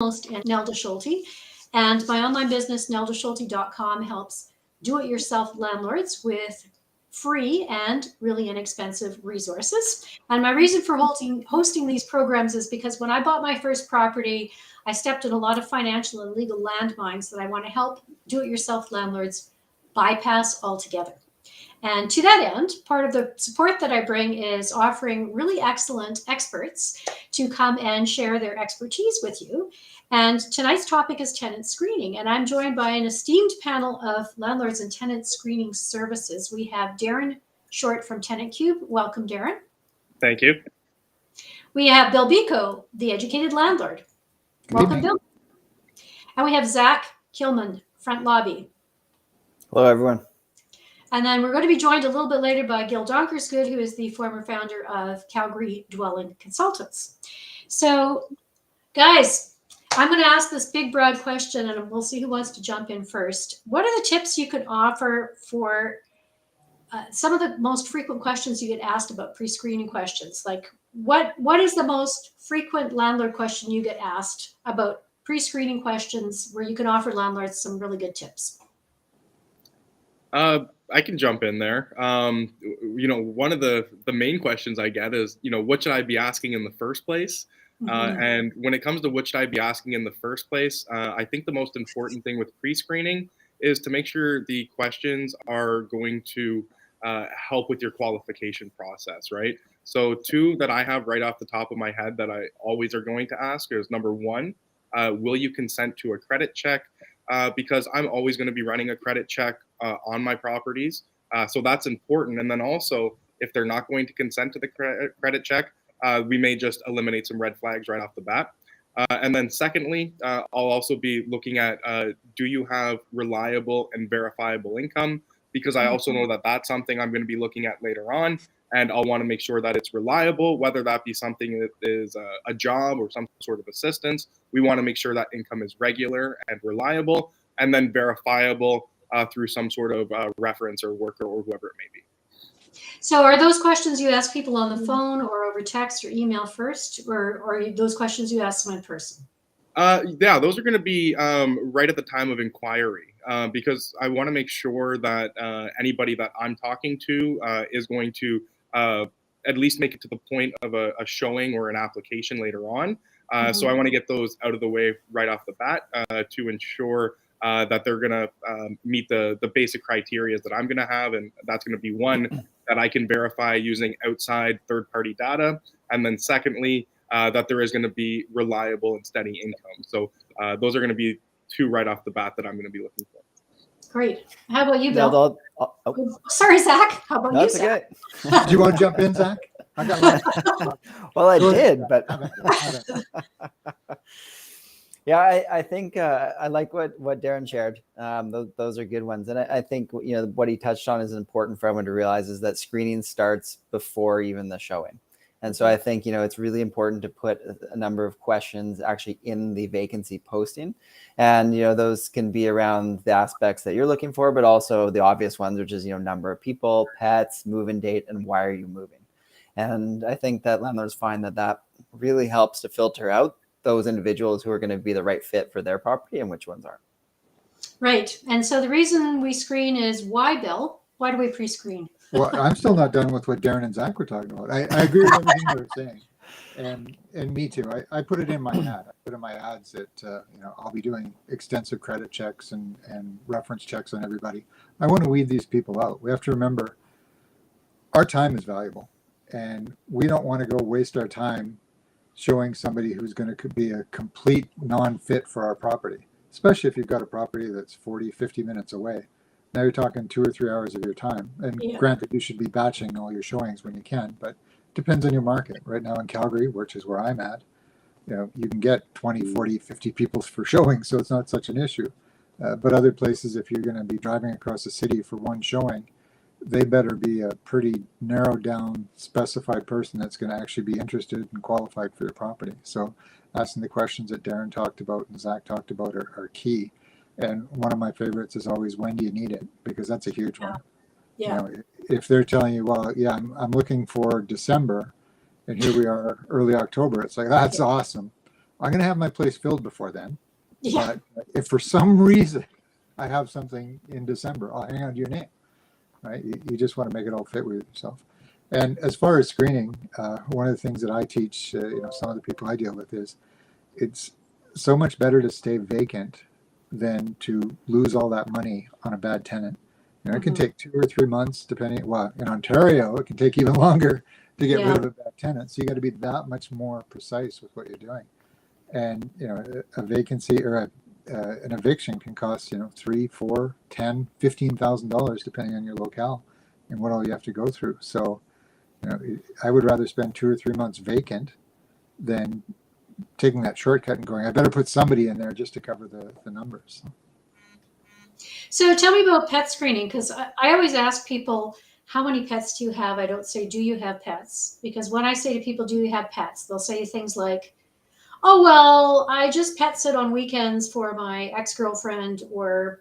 host, Nelda Schulte, and my online business, neldaschulte.com, helps do-it-yourself landlords with free and really inexpensive resources. And my reason for hosting these programs is because when I bought my first property, I stepped in a lot of financial and legal landmines that I want to help do-it-yourself landlords bypass altogether. And to that end, part of the support that I bring is offering really excellent experts to come and share their expertise with you. And tonight's topic is tenant screening. And I'm joined by an esteemed panel of landlords and tenant screening services. We have Darren Short from Tenant Cube. Welcome, Darren. Thank you. We have Bill Biko, the educated landlord. Welcome, Bill. And we have Zach Kilman, Front Lobby. Hello, everyone. And then we're going to be joined a little bit later by Gil Donkersgood, who is the former founder of Calgary Dwelling Consultants. So, guys, I'm going to ask this big, broad question, and we'll see who wants to jump in first. What are the tips you could offer for some of the most frequent questions you get asked about pre-screening questions? Like, what is the most frequent landlord question you get asked about pre-screening questions where you can offer landlords some really good tips? I can jump in there. One of the main questions I get is, what should I be asking in the first place? And when it comes to what should I be asking in the first place, I think the most important thing with pre-screening is to make sure the questions are going to help with your qualification process, right? So two that I have right off the top of my head that I always are going to ask is, number one, will you consent to a credit check? Because I'm always going to be running a credit check on my properties. So that's important. And then also, if they're not going to consent to the credit check, we may just eliminate some red flags right off the bat. And then secondly, I'll also be looking at, do you have reliable and verifiable income? Because I also know that that's something I'm going to be looking at later on. And I'll want to make sure that it's reliable, whether that be something that is a job or some sort of assistance. We want to make sure that income is regular and reliable, and then verifiable through some sort of reference or worker or whoever it may be. So are those questions you ask people on the phone or over text or email first, or are those questions you ask them in person? Yeah, those are going to be right at the time of inquiry, because I want to make sure that anybody that I'm talking to is going to at least make it to the point of a showing or an application later on. So I want to get those out of the way right off the bat to ensure that they're going to meet the basic criteria that I'm going to have. And that's going to be one, that I can verify using outside third-party data. And then secondly, that there is going to be reliable and steady income. So those are going to be two right off the bat that I'm going to be looking for. Great. How about you, Bill? Sorry, Zach. How about you, Zach? Okay. Do you want to jump in, Zach? I got well, I did, but yeah, I think I like what Darren shared. Those are good ones, and I think what he touched on is important for everyone to realize is that screening starts before even the showing. And so I think, it's really important to put a number of questions actually in the vacancy posting. And, those can be around the aspects that you're looking for, but also the obvious ones, which is, number of people, pets, move-in date, and why are you moving? And I think that landlords find that really helps to filter out those individuals who are going to be the right fit for their property and which ones aren't. Right. And so the reason we screen is why, Bill? Why do we pre-screen? Well, I'm still not done with what Darren and Zach were talking about. I agree with everything they were saying, and me too. I put it in my ad. I put in my ads that I'll be doing extensive credit checks and reference checks on everybody. I want to weed these people out. We have to remember our time is valuable, and we don't want to go waste our time showing somebody who's going to be a complete non-fit for our property, especially if you've got a property that's 40, 50 minutes away. Now you're talking 2 or 3 hours of your time. And granted, you should be batching all your showings when you can, but it depends on your market. Right now in Calgary, which is where I'm at, you can get 20, 40, 50 people for showing, so it's not such an issue. But other places, if you're going to be driving across the city for one showing, they better be a pretty narrowed down, specified person that's going to actually be interested and qualified for your property. So asking the questions that Darren talked about and Zach talked about are key. And one of my favorites is always, when do you need it? Because that's a huge one. Yeah. If they're telling you, well, yeah, I'm looking for December, and here we are early October, it's like, that's awesome. I'm going to have my place filled before then. Yeah. But if for some reason I have something in December, I'll hang on to your name, right? You just want to make it all fit with yourself. And as far as screening, one of the things that I teach, some of the people I deal with is it's so much better to stay vacant than to lose all that money on a bad tenant. It can take 2 or 3 months, depending. Well, in Ontario, it can take even longer to get rid of a bad tenant. So you got to be that much more precise with what you're doing. And a vacancy or an eviction can cost $3, $4, $10, $15,000 depending on your locale and what all you have to go through. So I would rather spend 2 or 3 months vacant than taking that shortcut and going, I better put somebody in there just to cover the numbers. So tell me about pet screening, because I always ask people, how many pets do you have? I don't say, do you have pets? Because when I say to people, do you have pets? They'll say things like, oh, well, I just pet sit on weekends for my ex-girlfriend, or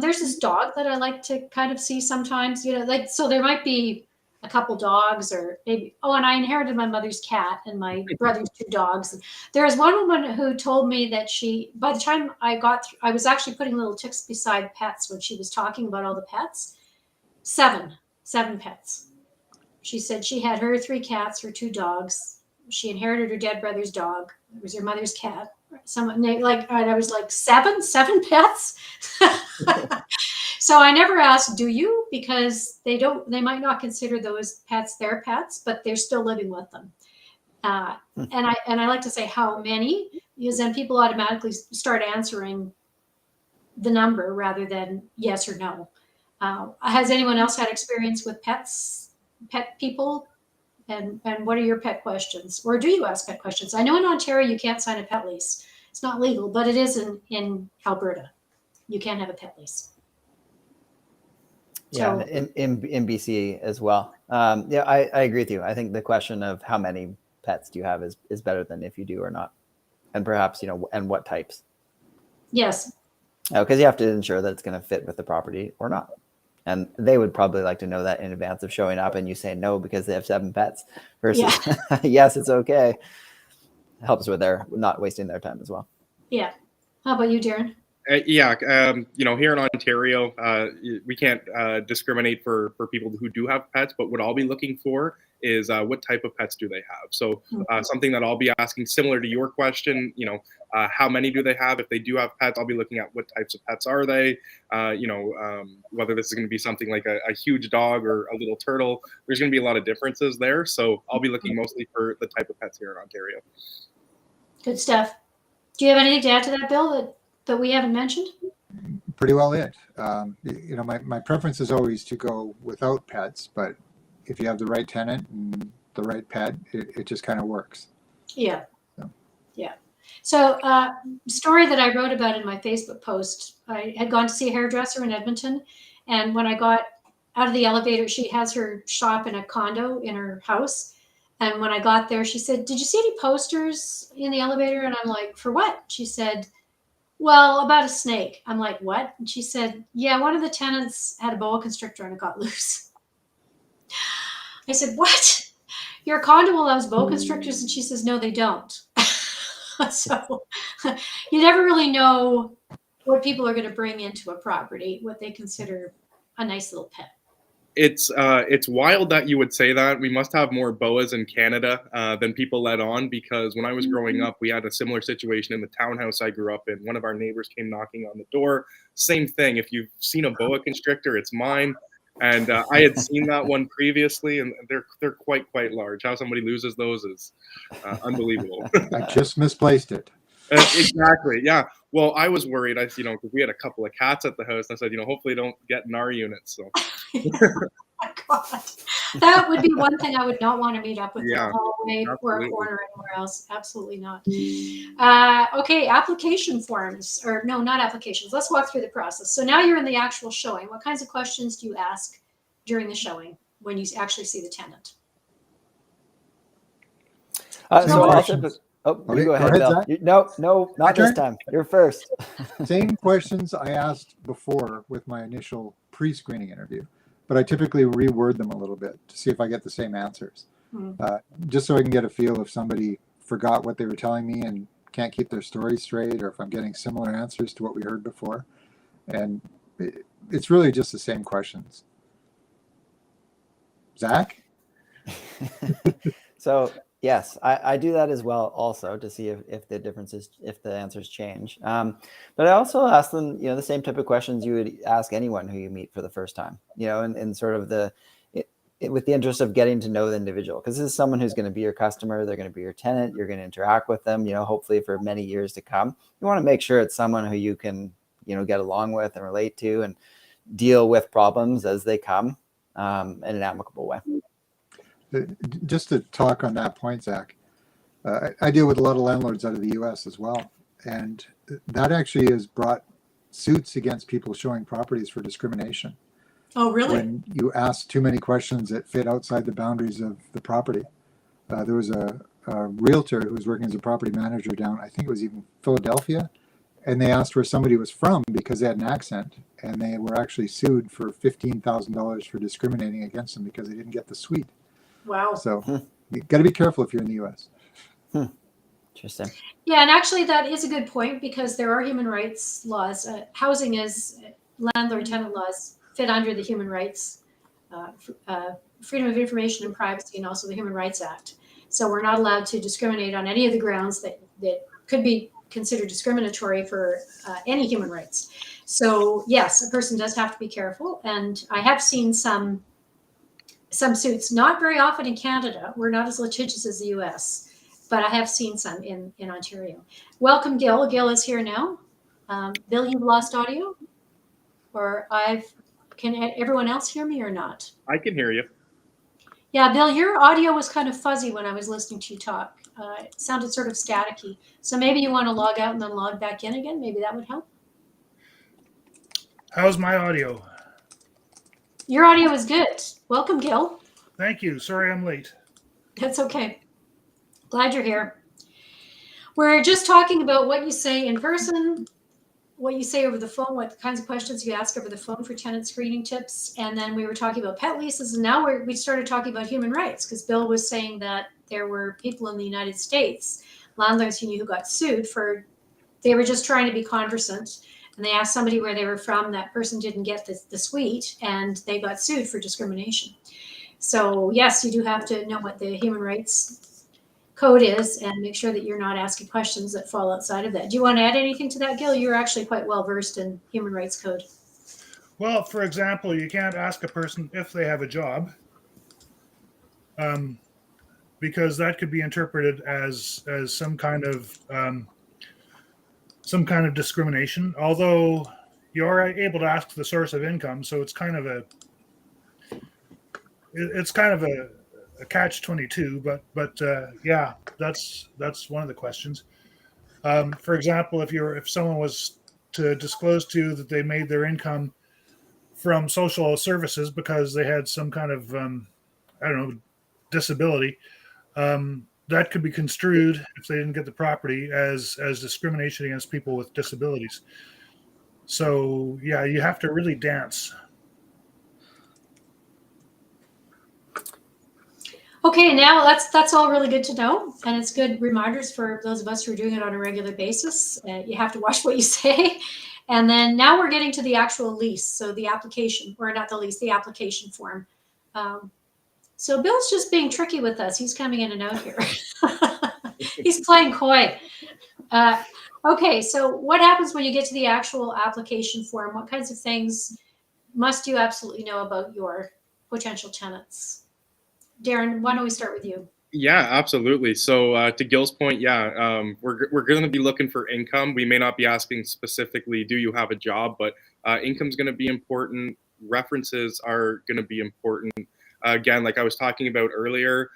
there's this dog that I like to kind of see sometimes, so there might be a couple dogs, or maybe, and I inherited my mother's cat and my brother's 2 dogs. There was one woman who told me that by the time I was actually putting little ticks beside pets when she was talking about all the pets. 7 pets. She said she had her 3 cats, her 2 dogs. She inherited her dead brother's dog. It was her mother's cat. I was like, 7 pets. So I never asked, do you? Because they might not consider those pets their pets, but they're still living with them. And I like to say how many, because then people automatically start answering the number rather than yes or no. Has anyone else had experience with pet people? And what are your pet questions? Or do you ask pet questions? I know in Ontario you can't sign a pet lease. It's not legal, but it is in Alberta. You can have a pet lease. Yeah, So, in BC as well. I agree with you. I think the question of how many pets do you have is better than if you do or not. And perhaps, and what types. yes. Because you have to ensure that it's going to fit with the property or not. And they would probably like to know that in advance of showing up, and you say no because they have 7 pets versus yes, it's okay. It helps with their not wasting their time as well. Yeah. How about you, Darren? Here in Ontario, we can't discriminate for people who do have pets, but what I'll be looking for is what type of pets do they have? So something that I'll be asking, similar to your question, how many do they have? If they do have pets, I'll be looking at what types of pets are they, whether this is going to be something like a huge dog or a little turtle. There's going to be a lot of differences there. So I'll be looking mostly for the type of pets here in Ontario. Good stuff. Do you have anything to add to that, Bill, that we haven't mentioned? Pretty well it. My preference is always to go without pets, but if you have the right tenant and the right pet, it just kind of works. Yeah. Yeah. So story that I wrote about in my Facebook post, I had gone to see a hairdresser in Edmonton. And when I got out of the elevator, she has her shop in a condo in her house. And when I got there, she said, did you see any posters in the elevator? And I'm like, for what? She said, well, about a snake. I'm like, what? And she said, yeah, one of the tenants had a boa constrictor and it got loose. I said, what? Your condo allows boa constrictors? And she says, no, they don't. So you never really know what people are going to bring into a property, what they consider a nice little pet. It's wild that you would say that. We must have more boas in Canada than people let on, because when I was growing up, we had a similar situation in the townhouse I grew up in. One of our neighbors came knocking on the door. Same thing. If you've seen a boa constrictor, it's mine. And I had seen that one previously, and they're quite large. How somebody loses those is unbelievable. I just misplaced it. Exactly. Yeah. Well, I was worried. Because we had a couple of cats at the house. And I said, hopefully they don't get in our unit. So. Oh my God. That would be one thing I would not want to meet up with in a hallway or a corner anywhere else. Absolutely not. Okay, application forms, or no, not applications. Let's walk through the process. So now you're in the actual showing. What kinds of questions do you ask during the showing when you actually see the tenant? You go ahead, Bill. No, not this time. You're first. Same questions I asked before with my initial pre-screening interview, but I typically reword them a little bit to see if I get the same answers, just so I can get a feel if somebody forgot what they were telling me and can't keep their story straight, or if I'm getting similar answers to what we heard before. And it's really just the same questions. Zach? So yes, I do that as well also to see if the differences, if the answers change. But I also ask them, the same type of questions you would ask anyone who you meet for the first time, and sort of with the interest of getting to know the individual, because this is someone who's going to be your customer. They're going to be your tenant. You're going to interact with them, hopefully for many years to come. You want to make sure it's someone who you can, get along with and relate to and deal with problems as they come in an amicable way. Just to talk on that point, Zach, I deal with a lot of landlords out of the US as well. And that actually has brought suits against people showing properties for discrimination. Oh, really? When you ask too many questions that fit outside the boundaries of the property. There was a realtor who was working as a property manager down, I think it was even Philadelphia, and they asked where somebody was from because they had an accent, and they were actually sued for $15,000 for discriminating against them because they didn't get the suite. Wow. So you got to be careful if you're in the US. Interesting. Yeah, and actually that is a good point, because there are human rights laws. Housing is landlord-tenant laws fit under the human rights, Freedom of Information and Privacy, and also the Human Rights Act. So we're not allowed to discriminate on any of the grounds that could be considered discriminatory for any human rights. So yes, a person does have to be careful. And I have seen some suits, not very often in Canada. We're not as litigious as the US, but I have seen some in Ontario. Welcome, Gil. Gil is here now. Bill, you've lost audio? Or can everyone else hear me or not? I can hear you. Yeah, Bill, your audio was kind of fuzzy when I was listening to you talk. It sounded sort of staticky. So maybe you want to log out and then log back in again. Maybe that would help. How's my audio? Your audio is good. Welcome, Gil. Thank you. Sorry I'm late. That's okay. Glad you're here. We're just talking about what you say in person, what you say over the phone, what kinds of questions you ask over the phone for tenant screening tips. And then we were talking about pet leases. And now we started talking about human rights, because Bill was saying that there were people in the United States, landlords he knew, who got sued they were just trying to be conversant. And they asked somebody where they were from. That person didn't get the suite, and they got sued for discrimination. So yes, you do have to know what the human rights code is and make sure that you're not asking questions that fall outside of that. Do you want to add anything to that, Gil? You're actually quite well versed in human rights code. Well, for example, you can't ask a person if they have a job, because that could be interpreted as some kind of discrimination. Although you are able to ask the source of income, so it's kind of a catch-22. But yeah, that's one of the questions. For example, if someone was to disclose to you that they made their income from social services because they had some kind of disability, that could be construed, if they didn't get the property, as discrimination against people with disabilities. So yeah, you have to really dance. Okay, now that's all really good to know, and it's good reminders for those of us who are doing it on a regular basis. You have to watch what you say. And then now we're getting to the actual lease, so the application, or not the lease, the application form. So Bill's just being tricky with us. He's coming in and out here. He's playing coy. Okay, so what happens when you get to the actual application form? What kinds of things must you absolutely know about your potential tenants? Darren, why don't we start with you? Yeah, absolutely. So to Gil's point, we're going to be looking for income. We may not be asking specifically, do you have a job? But income's going to be important. References are going to be important. Again, like I was talking about earlier,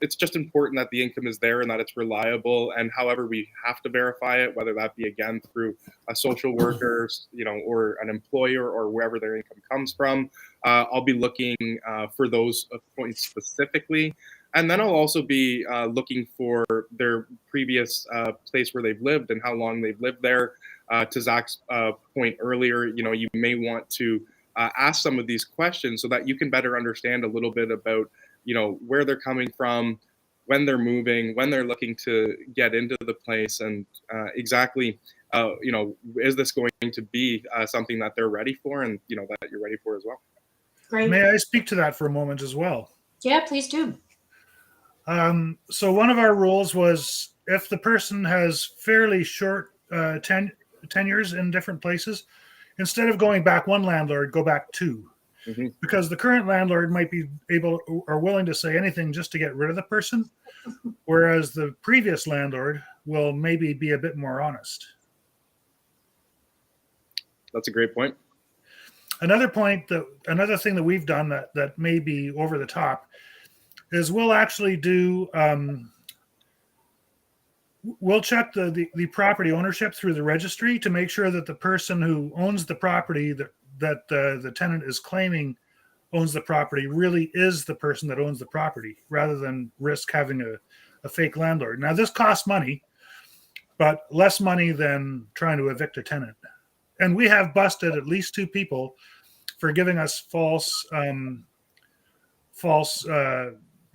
it's just important that the income is there and that it's reliable. And however we have to verify it, whether that be, again, through a social worker, or an employer, or wherever their income comes from, I'll be looking for those points specifically. And then I'll also be looking for their previous place where they've lived and how long they've lived there. To Zach's point earlier, you may want to ask some of these questions so that you can better understand a little bit about, where they're coming from, when they're moving, when they're looking to get into the place, and exactly, is this going to be something that they're ready for, and that you're ready for as well. Great. May I speak to that for a moment as well? Yeah, please do. So one of our rules was if the person has fairly short tenures in different places, instead of going back one landlord, go back two. Mm-hmm. Because the current landlord might be able or willing to say anything just to get rid of the person, whereas the previous landlord will maybe be a bit more honest. That's a great point. Another thing that we've done that may be over the top is we'll actually do we'll check the property ownership through the registry to make sure that the person who owns the property that the tenant is claiming owns the property really is the person that owns the property, rather than risk having a fake landlord. Now, this costs money, but less money than trying to evict a tenant. And we have busted at least 2 people for giving us false,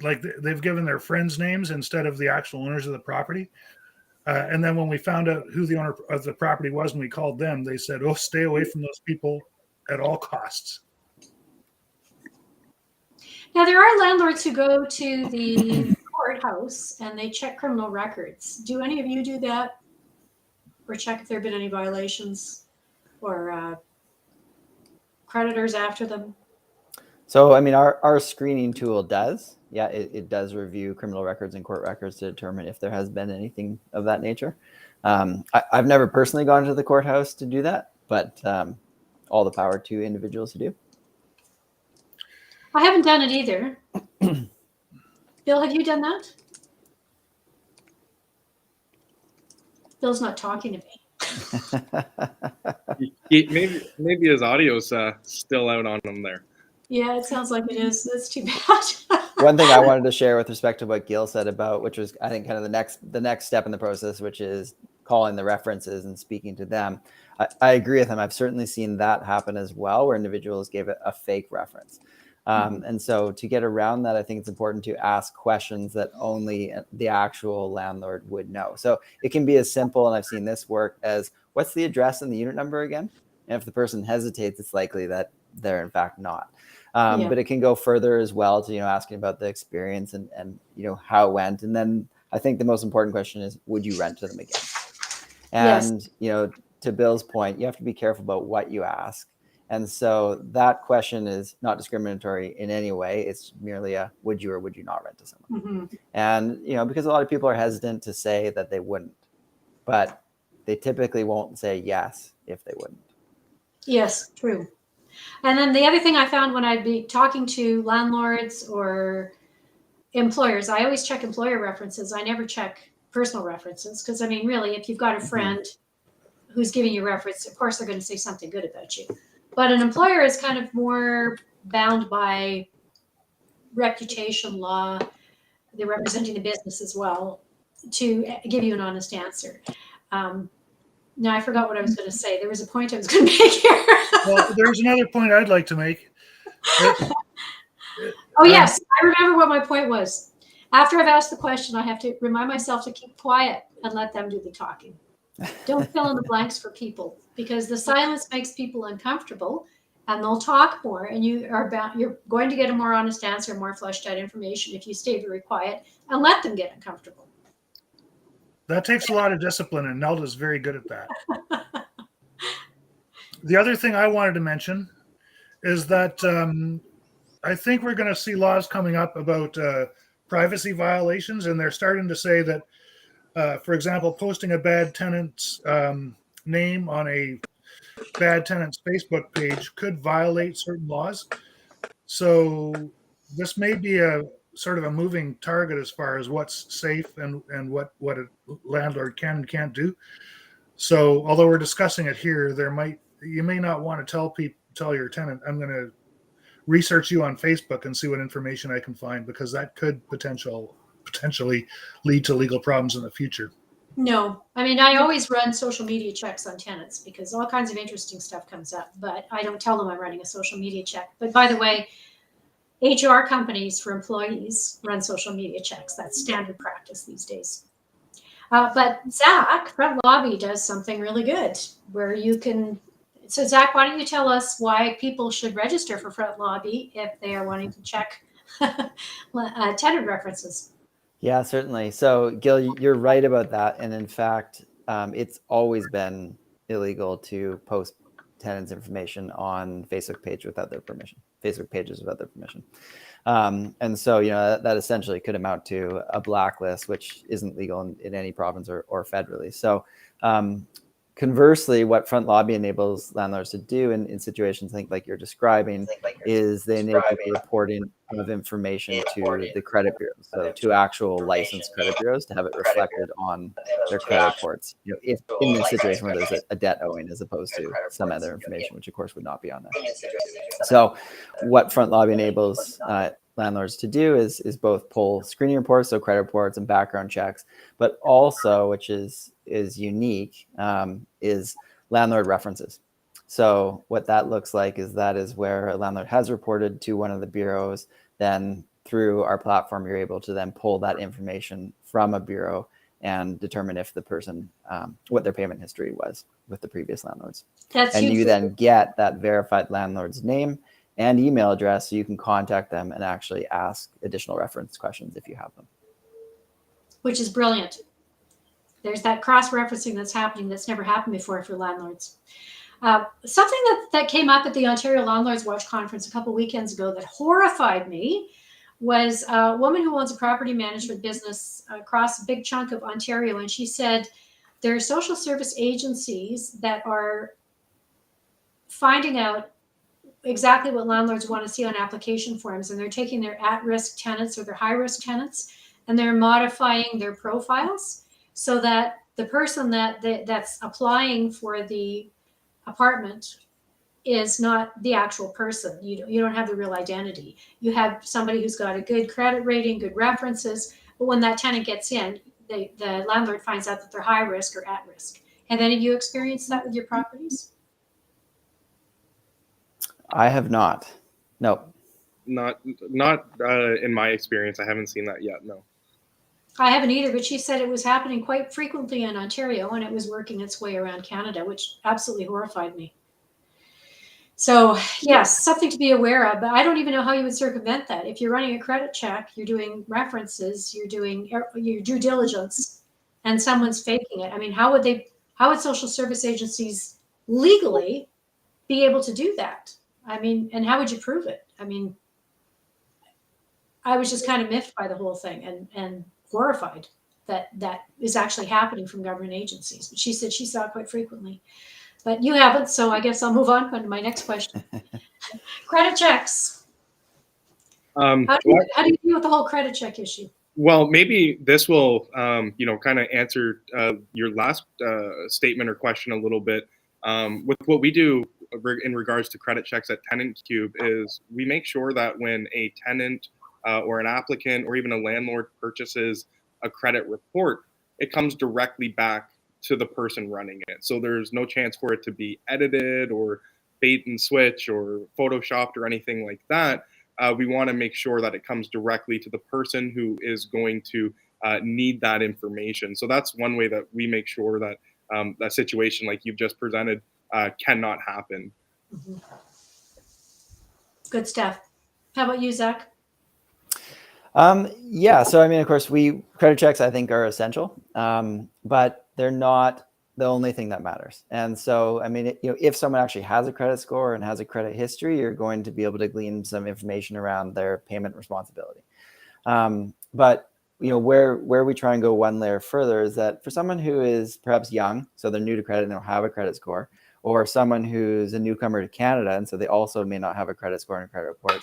like they've given their friends' names instead of the actual owners of the property. And then when we found out who the owner of the property was and we called them, they said, "Oh, stay away from those people at all costs." Now, there are landlords who go to the courthouse and they check criminal records. Do any of you do that? Or check if there have been any violations or creditors after them? So, I mean, our screening tool does. Yeah, it does review criminal records and court records to determine if there has been anything of that nature. I've never personally gone to the courthouse to do that, but all the power to individuals who do. I haven't done it either. Bill, have you done that? Bill's not talking to me. Maybe his audio's still out on him there. Yeah, it sounds like it is. That's too bad. One thing I wanted to share with respect to what Gil said about, which was, I think, kind of the next step in the process, which is calling the references and speaking to them. I agree with him. I've certainly seen that happen as well, where individuals gave it a fake reference. And so to get around that, I think it's important to ask questions that only the actual landlord would know. So it can be as simple, and I've seen this work, as what's the address and the unit number again? And if the person hesitates, it's likely that they're in fact not. But it can go further as well to, asking about the experience and how it went. And then I think the most important question is, would you rent to them again? And, to Bill's point, you have to be careful about what you ask. And so that question is not discriminatory in any way. It's merely a would you or would you not rent to someone? Mm-hmm. And, because a lot of people are hesitant to say that they wouldn't, but they typically won't say yes if they wouldn't. Yes, true. And then the other thing I found when I'd be talking to landlords or employers, I always check employer references. I never check personal references because, I mean, really, if you've got a friend who's giving you a reference, of course they're going to say something good about you. But an employer is kind of more bound by reputation law. They're representing the business as well to give you an honest answer. Now I forgot what I was going to say. There was a point I was going to make here. Well, there's another point I'd like to make. Oh, yes. I remember what my point was. After I've asked the question, I have to remind myself to keep quiet and let them do the talking. Don't fill in the blanks for people, because the silence makes people uncomfortable and they'll talk more, and you're going to get a more honest answer, more fleshed out information if you stay very quiet and let them get uncomfortable. That takes a lot of discipline, and Nelda's very good at that. The other thing I wanted to mention is that I think we're going to see laws coming up about privacy violations, and they're starting to say that, for example, posting a bad tenant's name on a bad tenant's Facebook page could violate certain laws. So this may be a sort of a moving target as far as what's safe and what a landlord can and can't do. So although we're discussing it here, you may not want to tell your tenant, I'm going to research you on Facebook and see what information I can find, because that could potentially lead to legal problems in the future. No, I mean, I always run social media checks on tenants because all kinds of interesting stuff comes up, but I don't tell them I'm running a social media check. But by the way, HR companies for employees run social media checks. That's standard practice these days. But Zach, Front Lobby does something really good where you can. So Zach, why don't you tell us why people should register for Front Lobby if they are wanting to check tenant references? Yeah, certainly. So Gil, you're right about that. And in fact, it's always been illegal to post tenants' information on Facebook pages without their permission. And so, that essentially could amount to a blacklist, which isn't legal in any province or federally. So conversely, what Front Lobby enables landlords to do in situations like you're describing is they enable the reporting of information to the credit bureaus, so to actual licensed credit bureaus, to have it reflected on their credit reports. If in this situation where there's a debt owing as opposed to some other information, which of course would not be on there. So what Front Lobby enables landlords to do is both pull screening reports, so credit reports and background checks, but also, which is unique, is landlord references. So what that looks like is where a landlord has reported to one of the bureaus, then through our platform, you're able to then pull that information from a bureau and determine if the person, what their payment history was with the previous landlords. That's and huge. You then get that verified landlord's name and email address, so you can contact them and actually ask additional reference questions if you have them. Which is brilliant. There's that cross-referencing that's happening that's never happened before for landlords. Something that came up at the Ontario Landlords Watch Conference a couple weekends ago that horrified me was a woman who owns a property management business across a big chunk of Ontario. And she said there are social service agencies that are finding out exactly what landlords want to see on application forms. And they're taking their at-risk tenants or their high-risk tenants, and they're modifying their profiles so that the person that's applying for the apartment is not the actual person. You don't have the real identity. You have somebody who's got a good credit rating, good references, but when that tenant gets in, the landlord finds out that they're high risk or at risk. Have any of you experienced that with your properties? I have not. No. Not in my experience. I haven't seen that yet. No. I haven't either, but she said it was happening quite frequently in Ontario and it was working its way around Canada, which absolutely horrified me. So yes, something to be aware of, but I don't even know how you would circumvent that. If you're running a credit check, you're doing references, you're doing your due diligence, and someone's faking it. I mean, how would social service agencies legally be able to do that? I mean, and how would you prove it? I mean, I was just kind of miffed by the whole thing and horrified that is actually happening from government agencies. But she said she saw it quite frequently. But you haven't, so I guess I'll move on to my next question. Credit checks. How do you deal with the whole credit check issue? Well, maybe this will, kind of answer your last statement or question a little bit. With what we do in regards to credit checks at Tenant Cube is we make sure that when a tenant or an applicant or even a landlord purchases a credit report, it comes directly back to the person running it. So there's no chance for it to be edited or bait and switch or photoshopped or anything like that. We want to make sure that it comes directly to the person who is going to need that information. So that's one way that we make sure that a situation like you've just presented cannot happen. Mm-hmm. Good stuff. How about you, Zach? Yeah. So, I mean, of course, credit checks, I think, are essential, but they're not the only thing that matters. And so, I mean, if someone actually has a credit score and has a credit history, you're going to be able to glean some information around their payment responsibility. But where we try and go one layer further is that for someone who is perhaps young, so they're new to credit and they don't have a credit score, or someone who's a newcomer to Canada, and so they also may not have a credit score and a credit report,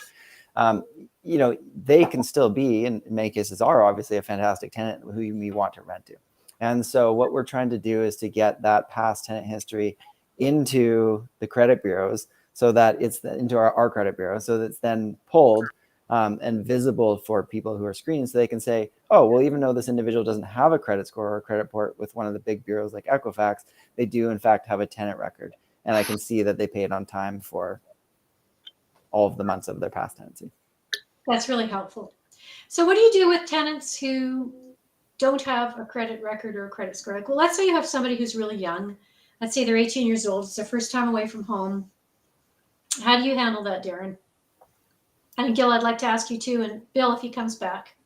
they can still be, in many cases are obviously a fantastic tenant who you want to rent to. And so what we're trying to do is to get that past tenant history into the credit bureaus so that it's into our credit bureau, so that it's then pulled and visible for people who are screening, so they can say, oh, well, even though this individual doesn't have a credit score or a credit report with one of the big bureaus like Equifax, they do in fact have a tenant record. And I can see that they paid on time for all of the months of their past tenancy. That's really helpful. So what do you do with tenants who don't have a credit record or a credit score? Like, well, let's say you have somebody who's really young. Let's say they're 18 years old. It's their first time away from home. How do you handle that, Darren? And Gil, I'd like to ask you too, and Bill, if he comes back.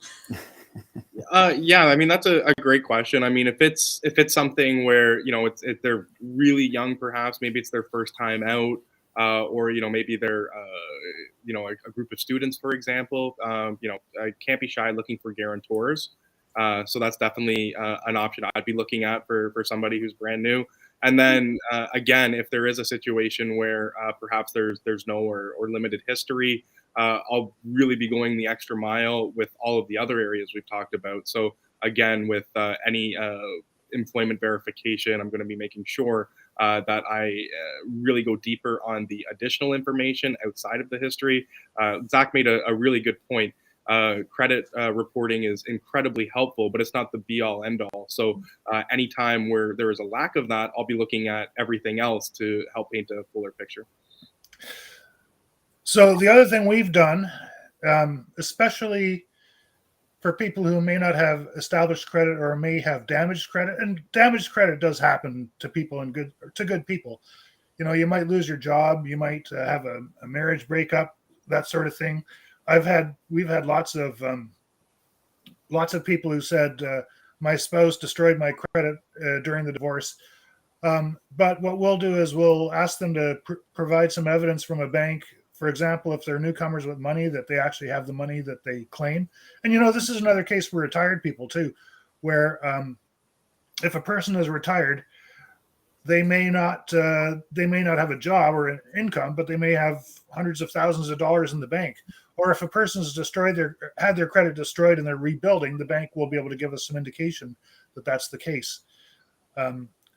Yeah, I mean that's a great question. I mean, if it's something where if they're really young, perhaps maybe it's their first time out, or maybe they're a group of students, for example. I can't be shy looking for guarantors. So that's definitely an option I'd be looking at for somebody who's brand new. And then again, if there is a situation where perhaps there's no or limited history, I'll really be going the extra mile with all of the other areas we've talked about. So again, with any employment verification, I'm going to be making sure that I really go deeper on the additional information outside of the history. Zach made a really good point. Credit reporting is incredibly helpful, but it's not the be all end all. So anytime where there is a lack of that, I'll be looking at everything else to help paint a fuller picture. So the other thing we've done, especially for people who may not have established credit or may have damaged credit, and damaged credit does happen to people to good people. You might lose your job, you might have a marriage breakup, that sort of thing. We've had lots of people who said my spouse destroyed my credit during the divorce. But what we'll do is we'll ask them to provide some evidence from a bank. For example, if they're newcomers with money, that they actually have the money that they claim. And this is another case for retired people too, where if a person is retired, they may not have a job or an income, but they may have hundreds of thousands of dollars in the bank. Or if a person's had their credit destroyed and they're rebuilding, the bank will be able to give us some indication that that's the case.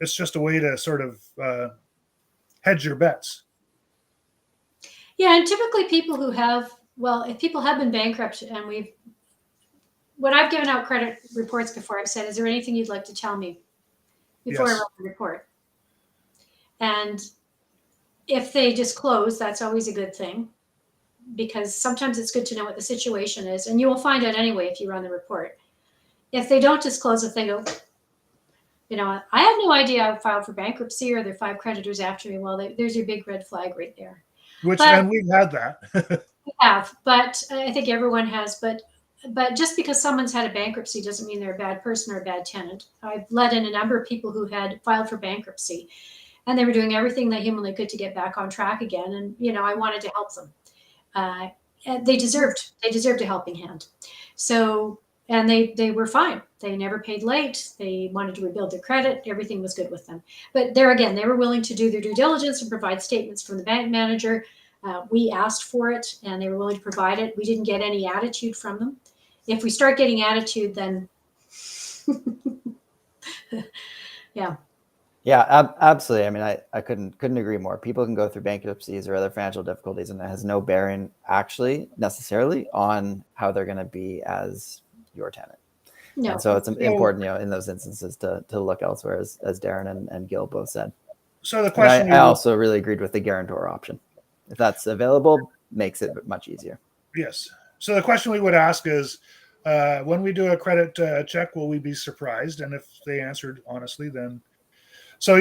It's just a way to sort of hedge your bets. Yeah, and typically people who have, if people have been bankrupt and when I've given out credit reports before, I've said, is there anything you'd like to tell me before I Yes. write the report? And if they disclose, that's always a good thing, because sometimes it's good to know what the situation is, and you will find out anyway if you run the report. If they don't disclose, if they go, I have no idea I filed for bankruptcy, or there are 5 creditors after me, well, there's your big red flag right there. And we've had that. We have, but I think everyone has. But just because someone's had a bankruptcy doesn't mean they're a bad person or a bad tenant. I've let in a number of people who had filed for bankruptcy, and they were doing everything they humanly could to get back on track again. And I wanted to help them. And they deserved a helping hand. So, and they were fine. They never paid late. They wanted to rebuild their credit. Everything was good with them. But there again, they were willing to do their due diligence and provide statements from the bank manager. We asked for it, and they were willing to provide it. We didn't get any attitude from them. If we start getting attitude, then yeah. Yeah, absolutely. I mean, I couldn't agree more. People can go through bankruptcies or other financial difficulties, and it has no bearing actually necessarily on how they're going to be as your tenant. No. And so it's important, in those instances to look elsewhere, as Darren and Gil both said. So the question, I also really agreed with the guarantor option. If that's available, makes it much easier. Yes. So the question we would ask is, when we do a credit check, will we be surprised? And if they answered honestly, then. So,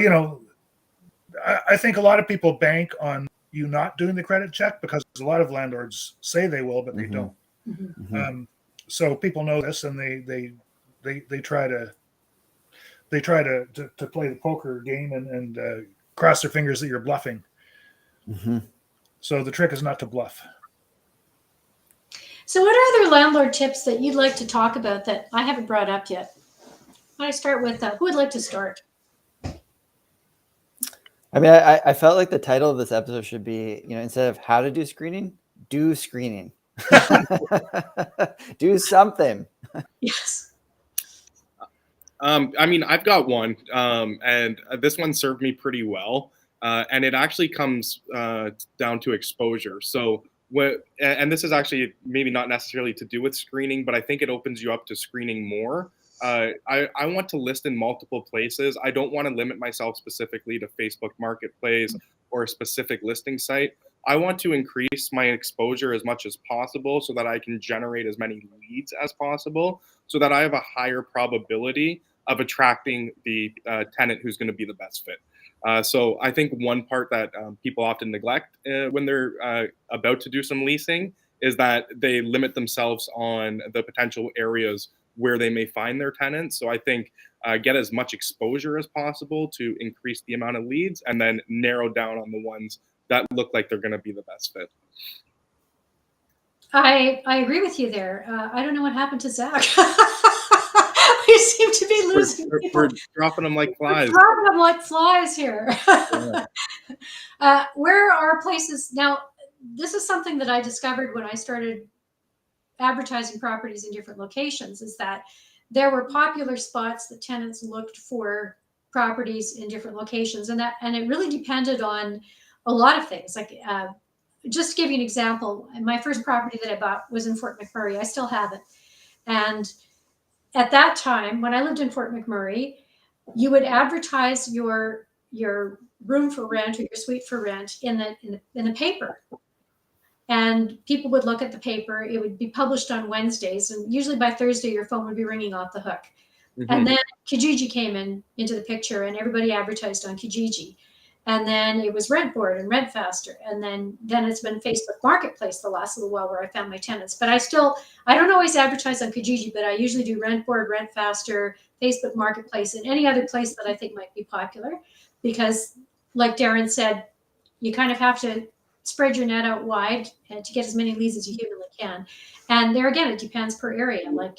I think a lot of people bank on you not doing the credit check, because a lot of landlords say they will, but they don't. Mm-hmm. So people know this, and they try to play the poker game and cross their fingers that you're bluffing. Mm-hmm. So the trick is not to bluff. So what are other landlord tips that you'd like to talk about that I haven't brought up yet? I start with who would like to start? I mean, I felt like the title of this episode should be, instead of how to do screening, do screening. Do something. Yes. I mean, I've got one, and this one served me pretty well, and it actually comes down to exposure. So and this is actually maybe not necessarily to do with screening, but I think it opens you up to screening more. I want to list in multiple places. I don't want to limit myself specifically to Facebook Marketplace or a specific listing site. I want to increase my exposure as much as possible so that I can generate as many leads as possible so that I have a higher probability of attracting the tenant who's going to be the best fit. So I think one part that people often neglect when they're about to do some leasing is that they limit themselves on the potential areas where they may find their tenants. So I think get as much exposure as possible to increase the amount of leads, and then narrow down on the ones that look like they're going to be the best fit. I agree with you there. I don't know what happened to Zach. We seem to be losing people. We're dropping them like flies. We're dropping them like flies here. Yeah. Where are places now? This is something that I discovered when I started advertising properties in different locations, is that there were popular spots that tenants looked for properties in different locations, and it really depended on a lot of things. Like just to give you an example, my first property that I bought was in Fort McMurray. I still have it, and at that time when I lived in Fort McMurray, you would advertise your room for rent or your suite for rent in the paper. And people would look at the paper. It would be published on Wednesdays, and usually by Thursday, your phone would be ringing off the hook. Mm-hmm. And then Kijiji came into the picture, and everybody advertised on Kijiji. And then it was Rentboard and Rentfaster, and then it's been Facebook Marketplace the last little while where I found my tenants. But I don't always advertise on Kijiji, but I usually do Rentboard, Rentfaster, Facebook Marketplace, and any other place that I think might be popular, because, like Darren said, you kind of have to spread your net out wide and to get as many leads as you humanly can. And there again, it depends per area. Like,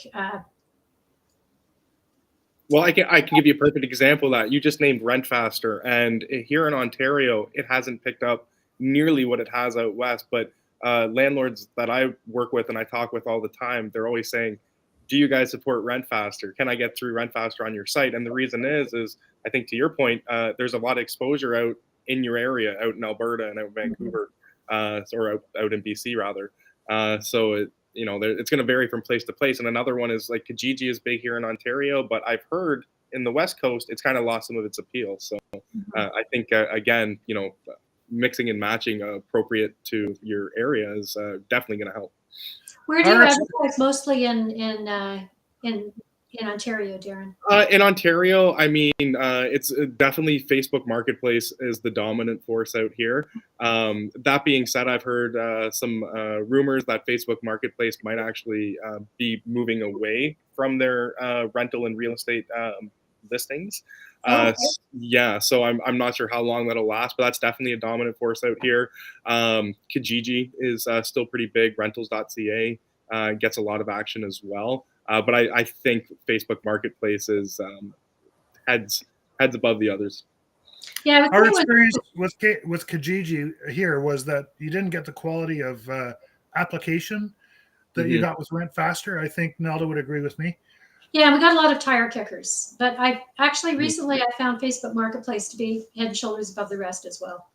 well, I can give you a perfect example of that. You just named Rentfaster, and here in Ontario, it hasn't picked up nearly what it has out west. But landlords that I work with and I talk with all the time, they're always saying, "Do you guys support Rentfaster? Can I get through Rentfaster on your site?" And the reason is I think to your point, there's a lot of exposure out in your area, out in Alberta and out in Vancouver, or out in BC rather. So it's going to vary from place to place. And another one is like Kijiji is big here in Ontario, but I've heard in the West Coast it's kind of lost some of its appeal. So I think again, mixing and matching appropriate to your area is definitely going to help. Where do you advertise mostly in Ontario, Darren? In Ontario, I mean, it's definitely Facebook Marketplace is the dominant force out here. That being said, I've heard some rumors that Facebook Marketplace might actually be moving away from their rental and real estate listings. Okay. Yeah, so I'm not sure how long that'll last, but that's definitely a dominant force out here. Kijiji is still pretty big. Rentals.ca gets a lot of action as well. But I think Facebook Marketplace is heads above the others. Yeah, our experience with Kijiji here was that you didn't get the quality of application that you got with Rentfaster. I think Nelda would agree with me. Yeah, we got a lot of tire kickers, but I actually recently I found Facebook Marketplace to be head and shoulders above the rest as well.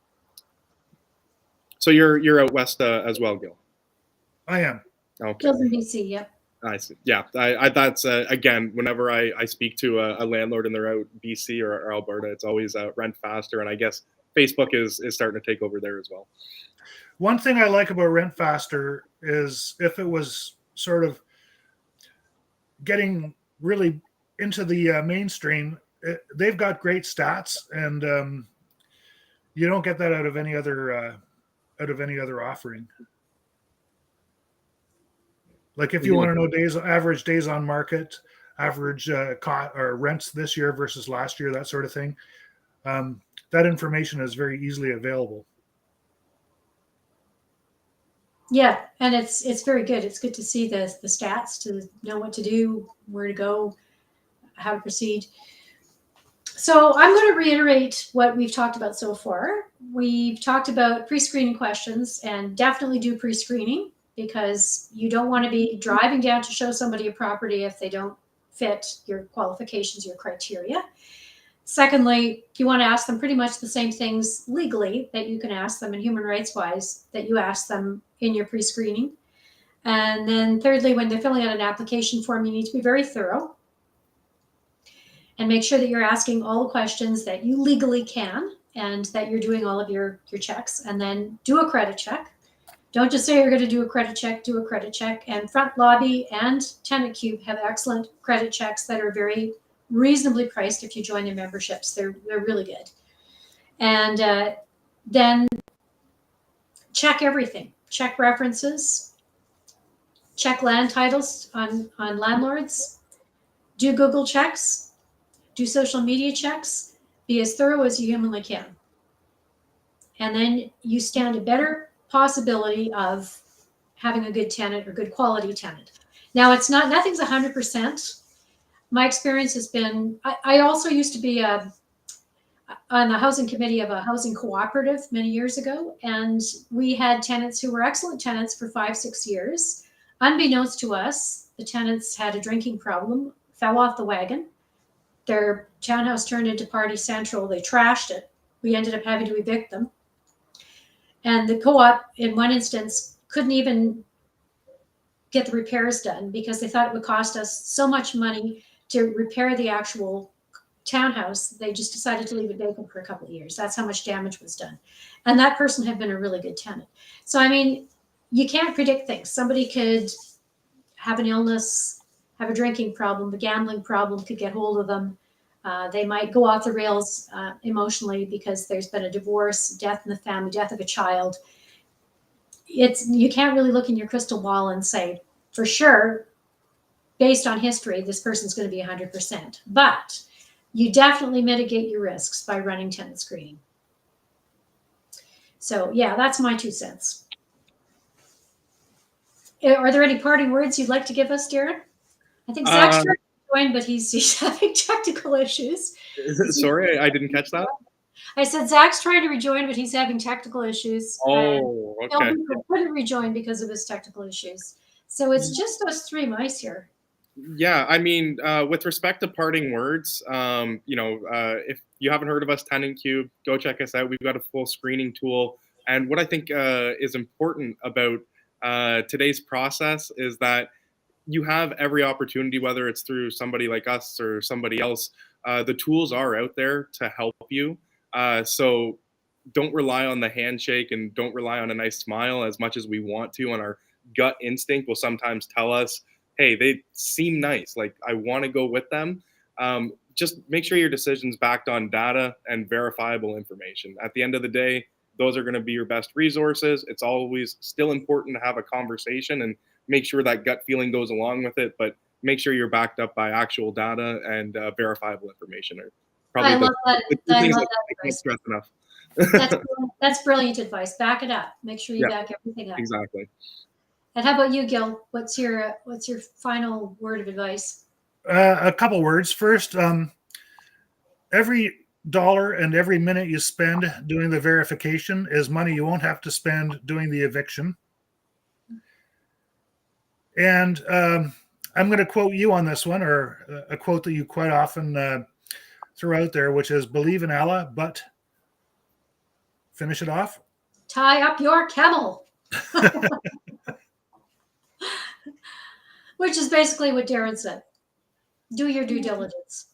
So you're out west as well, Gil? I am. Okay. Gil's in BC, yep. I see. Yeah, I that's again. Whenever I speak to a landlord and they're out BC or Alberta, it's always Rentfaster, and I guess Facebook is starting to take over there as well. One thing I like about Rentfaster is if it was sort of getting really into the mainstream, they've got great stats, and you don't get that out of any other offering. Like if you want to know average days on market, average or rents this year versus last year, that sort of thing, that information is very easily available. Yeah, and it's very good. It's good to see the stats, to know what to do, where to go, how to proceed. So I'm going to reiterate what we've talked about so far. We've talked about pre-screening questions, and definitely do pre-screening, because you don't want to be driving down to show somebody a property if they don't fit your qualifications, your criteria. Secondly, you want to ask them pretty much the same things legally that you can ask them and human rights wise that you ask them in your pre-screening. And then thirdly, when they're filling out an application form, you need to be very thorough and make sure that you're asking all the questions that you legally can and that you're doing all of your checks, and then do a credit check. Don't just say you're going to do a credit check, do a credit check. And Front Lobby and Tenant Cube have excellent credit checks that are very reasonably priced if you join their memberships. They're really good. And then check everything. Check references. Check land titles on landlords. Do Google checks. Do social media checks. Be as thorough as you humanly can. And then you stand a better possibility of having a good tenant or good quality tenant. Now, nothing's 100%. My experience has been, I also used to be on the housing committee of a housing cooperative many years ago. And we had tenants who were excellent tenants for 5-6 years. Unbeknownst to us, the tenants had a drinking problem, fell off the wagon. Their townhouse turned into Party Central. They trashed it. We ended up having to evict them. And the co-op, in one instance, couldn't even get the repairs done because they thought it would cost us so much money to repair the actual townhouse. They just decided to leave it vacant for a couple of years. That's how much damage was done. And that person had been a really good tenant. So, I mean, you can't predict things. Somebody could have an illness, have a drinking problem, a gambling problem could get hold of them. They might go off the rails emotionally because there's been a divorce, death in the family, death of a child. You can't really look in your crystal ball and say, for sure, based on history, this person's going to be 100%. But you definitely mitigate your risks by running tenant screening. So yeah, that's my 2 cents. Are there any parting words you'd like to give us, Darren? I think Zach's trying to join, but he's having technical issues. Sorry, I didn't catch that. I said Zach's trying to rejoin, but he's having technical issues. Oh, okay. He couldn't rejoin because of his technical issues. So it's just those 3 mice here. Yeah, I mean, with respect to parting words, if you haven't heard of us, Tenant Cube, go check us out. We've got a full screening tool. And what I think is important about today's process is that you have every opportunity, whether it's through somebody like us or somebody else. The tools are out there to help you. So don't rely on the handshake and don't rely on a nice smile as much as we want to. And our gut instinct will sometimes tell us, hey, they seem nice. Like, I want to go with them. Just make sure your decision's backed on data and verifiable information. At the end of the day, those are going to be your best resources. It's always still important to have a conversation and make sure that gut feeling goes along with it, but make sure you're backed up by actual data and verifiable information. Are probably I love that. I love that I can't stress enough. That's brilliant advice. Back it up. Make sure you back everything up. Exactly. And how about you, Gil? What's your final word of advice? A couple words. First, every dollar and every minute you spend doing the verification is money you won't have to spend doing the eviction. And I'm going to quote you on this one, or a quote that you quite often throw out there, which is believe in Allah, but finish it off. Tie up your camel. Which is basically what Darren said. Do your due diligence.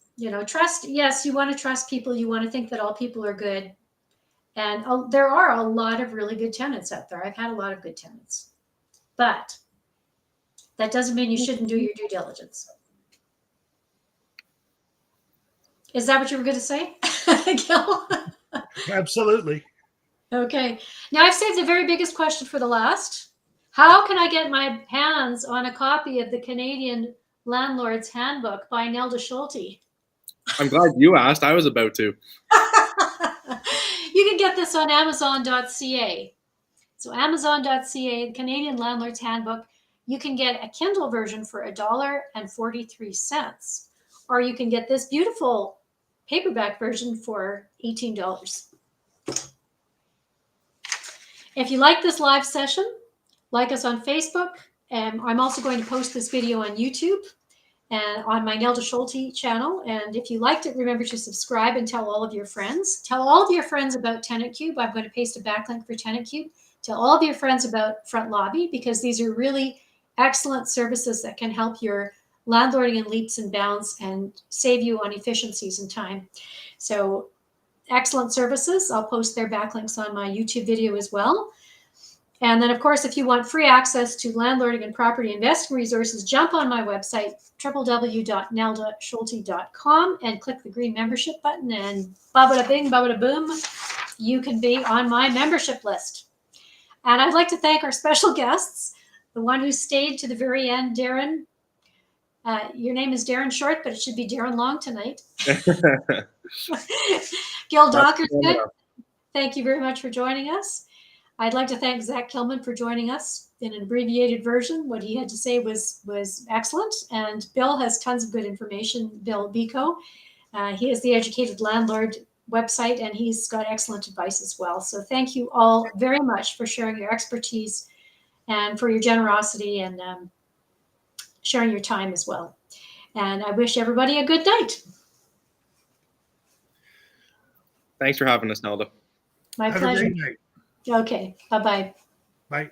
Trust. Yes, you want to trust people. You want to think that all people are good. And there are a lot of really good tenants out there. I've had a lot of good tenants. But that doesn't mean you shouldn't do your due diligence. Is that what you were going to say, Gil? Absolutely. Okay. Now, I've saved the very biggest question for the last. How can I get my hands on a copy of the Canadian Landlord's Handbook by Nelda Schulte? I'm glad you asked. I was about to. You can get this on Amazon.ca. So Amazon.ca, the Canadian Landlord's Handbook. You can get a Kindle version for $1.43, or you can get this beautiful paperback version for $18. If you like this live session, like us on Facebook. I'm also going to post this video on YouTube and on my Nelda Schulte channel. And if you liked it, remember to subscribe and tell all of your friends. Tell all of your friends about Tenant Cube. I'm going to paste a backlink for Tenant Cube. Tell all of your friends about Front Lobby, because these are really excellent services that can help your landlording in leaps and bounds and save you on efficiencies and time. So excellent services. I'll post their backlinks on my YouTube video as well. And then, of course, if you want free access to landlording and property investing resources, jump on my website, www.neldaschulte.com, and click the green membership button, and babada bing, babada boom, you can be on my membership list. And I'd like to thank our special guests, the one who stayed to the very end, Darren. Your name is Darren Short, but it should be Darren Long tonight. Gil Dockersgood, thank you very much for joining us. I'd like to thank Zach Kilman for joining us in an abbreviated version. What he had to say was excellent. And Bill has tons of good information, Bill Bico. He is the Educated Landlord website, and he's got excellent advice as well. So thank you all very much for sharing your expertise and for your generosity and sharing your time as well. And I wish everybody a good night. Thanks for having us, Nelda. My Have pleasure. a great night. Okay, bye-bye. Bye.